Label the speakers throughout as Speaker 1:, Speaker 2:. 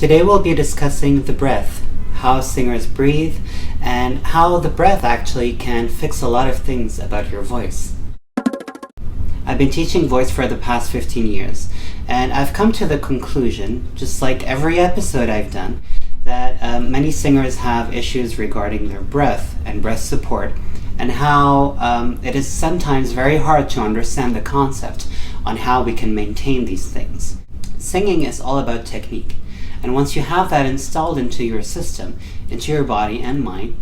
Speaker 1: Today we'll be discussing the breath, how singers breathe, and how the breath actually can fix a lot of things about your voice. I've been teaching voice for the past 15 years, and I've come to the conclusion, just like every episode I've done, that many singers have issues regarding their breath and breath support, and how it is sometimes very hard to understand the concept on how we can maintain these things. Singing is all about technique, and once you have that installed into your system, into your body and mind,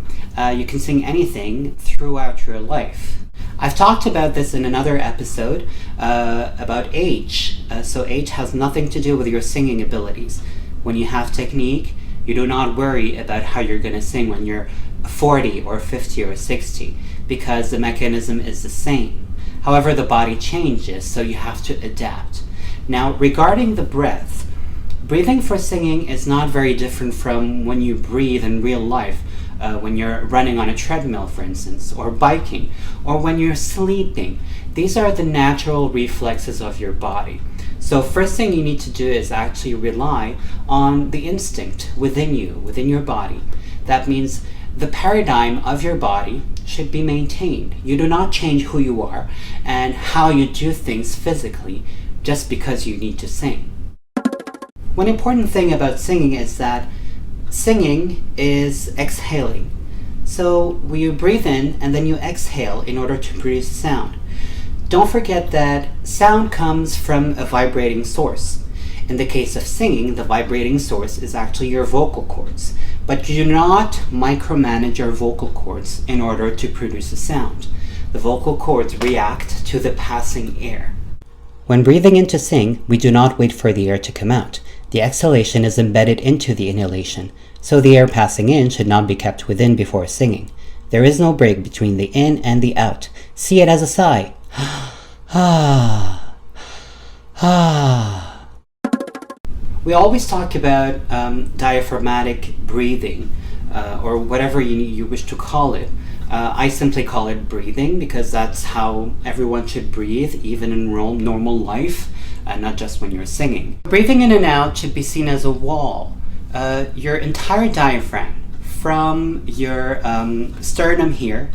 Speaker 1: you can sing anything throughout your life. I've talked about this in another episode about age. So age has nothing to do with your singing abilities. When you have technique, you do not worry about how you're going to sing when you're 40 or 50 or 60, because the mechanism is the same. However, the body changes, so you have to adapt. Now, regarding the breath, breathing for singing is not very different from when you breathe in real life, when you're running on a treadmill, for instance, or biking, or when you're sleeping. These are the natural reflexes of your body. So first thing you need to do is actually rely on the instinct within you, within your body. That means the paradigm of your body should be maintained. You do not change who you are and how you do things physically just because you need to sing. One important thing about singing is that singing is exhaling. So you breathe in and then you exhale in order to produce sound. Don't forget that sound comes from a vibrating source. In the case of singing, the vibrating source is actually your vocal cords. But you do not micromanage your vocal cords in order to produce a sound. The vocal cords react to the passing air. When breathing in to sing, we do not wait for the air to come out. The exhalation is embedded into the inhalation, so the air passing in should not be kept within before singing. There is no break between the in and the out. See it as a sigh. We always talk about diaphragmatic breathing, or whatever you wish to call it. I simply call it breathing because that's how everyone should breathe, even in normal life, not just when you're singing. Breathing in and out should be seen as a wall. Your entire diaphragm, from your sternum here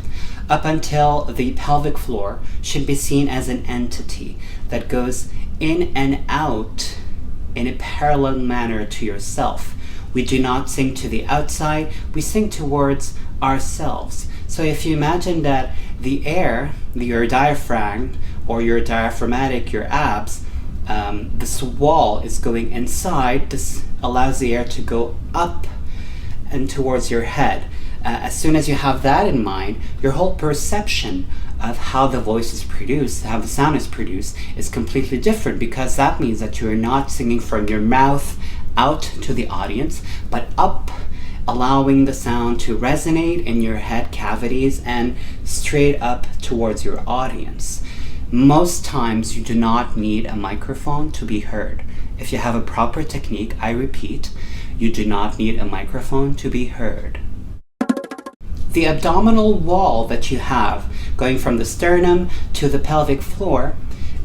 Speaker 1: up until the pelvic floor, should be seen as an entity that goes in and out in a parallel manner to yourself. We do not sing to the outside, we sing towards ourselves. So if you imagine that the air, your diaphragm, or your diaphragmatic, your abs, this wall is going inside, this allows the air to go up and towards your head. As soon as you have that in mind, your whole perception of how the voice is produced, how the sound is produced, is completely different, because that means that you are not singing from your mouth out to the audience, but up, allowing the sound to resonate in your head cavities and straight up towards your audience. Most times you do not need a microphone to be heard. If you have a proper technique, I repeat, you do not need a microphone to be heard. The abdominal wall that you have going from the sternum to the pelvic floor,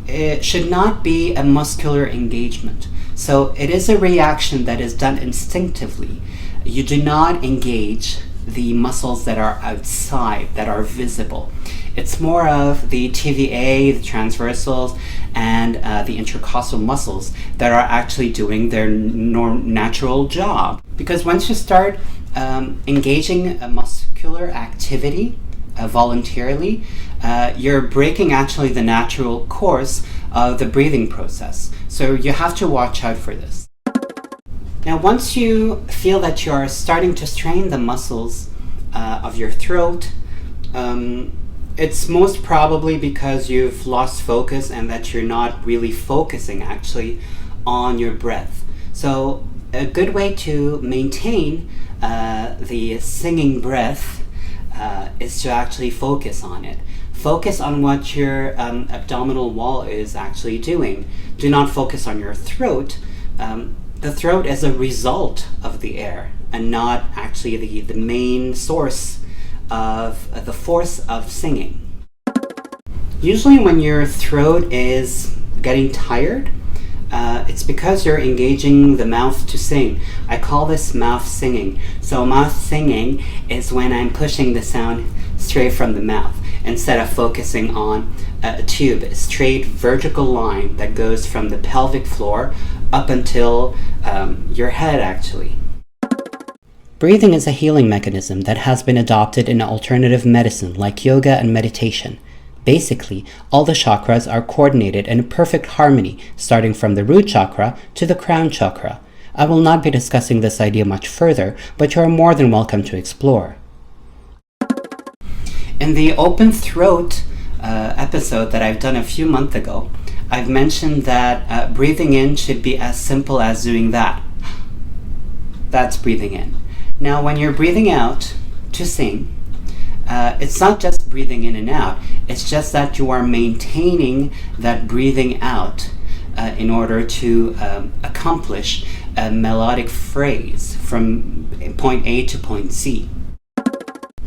Speaker 1: it should not be a muscular engagement. So it is a reaction that is done instinctively. You do not engage the muscles that are outside, that are visible. It's more of the TVA, the transversals, and the intercostal muscles that are actually doing their natural job. Because once you start engaging a muscular activity voluntarily, you're breaking actually the natural course of the breathing process. So you have to watch out for this. Now, once you feel that you are starting to strain the muscles of your throat, it's most probably because you've lost focus and that you're not really focusing actually on your breath. So a good way to maintain the singing breath is to actually focus on it. Focus on what your abdominal wall is actually doing. Do not focus on your throat. The throat is a result of the air and not actually the main source of the force of singing. Usually when your throat is getting tired, It's because you're engaging the mouth to sing. I call this mouth singing. So mouth singing is when I'm pushing the sound straight from the mouth instead of focusing on a tube, a straight vertical line that goes from the pelvic floor up until your head, actually. Breathing is a healing mechanism that has been adopted in alternative medicine like yoga and meditation. Basically, all the chakras are coordinated in perfect harmony, starting from the root chakra to the crown chakra. I will not be discussing this idea much further, but you are more than welcome to explore. In the open throat episode that I've done a few months ago, I've mentioned that breathing in should be as simple as doing that. That's breathing in. Now, when you're breathing out to sing, it's not just breathing in and out, it's just that you are maintaining that breathing out in order to accomplish a melodic phrase from point A to point C.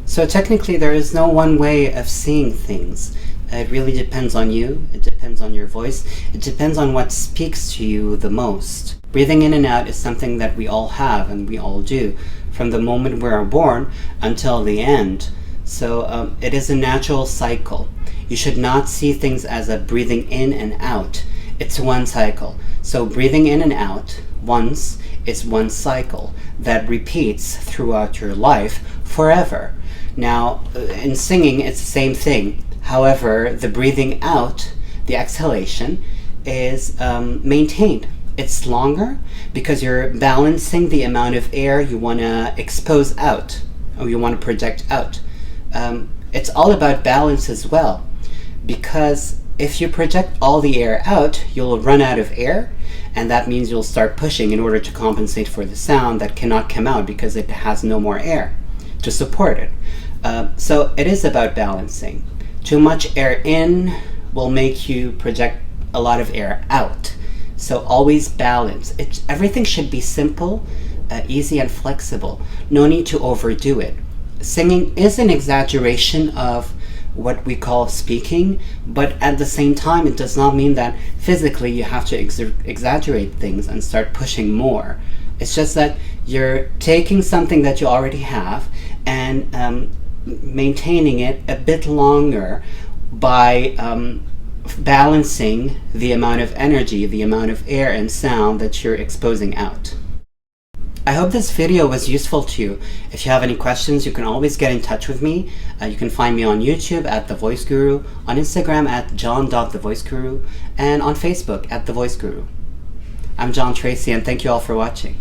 Speaker 1: So technically there is no one way of seeing things. It really depends on you, it depends on your voice, it depends on what speaks to you the most. Breathing in and out is something that we all have and we all do, from the moment we are born until the end. So it is a natural cycle. You should not see things as a breathing in and out. It's one cycle. So breathing in and out once is one cycle that repeats throughout your life forever. Now, in singing, it's the same thing. However, the breathing out, the exhalation, is maintained. It's longer because you're balancing the amount of air you want to expose out, or you want to project out. It's all about balance as well, because if you project all the air out, you'll run out of air, and that means you'll start pushing in order to compensate for the sound that cannot come out because it has no more air to support it. So it is about balancing. Too much air in will make you project a lot of air out. So always balance. Everything should be simple, easy and flexible. No need to overdo it. Singing is an exaggeration of what we call speaking, but at the same time it does not mean that physically you have to exaggerate things and start pushing more. It's just that you're taking something that you already have and maintaining it a bit longer by balancing the amount of energy, the amount of air and sound that you're exposing out. I hope this video was useful to you. If you have any questions, you can always get in touch with me. You can find me on YouTube at The Voice Guru, on Instagram at john.thevoiceguru, and on Facebook at The Voice Guru. I'm John Tracy, and thank you all for watching.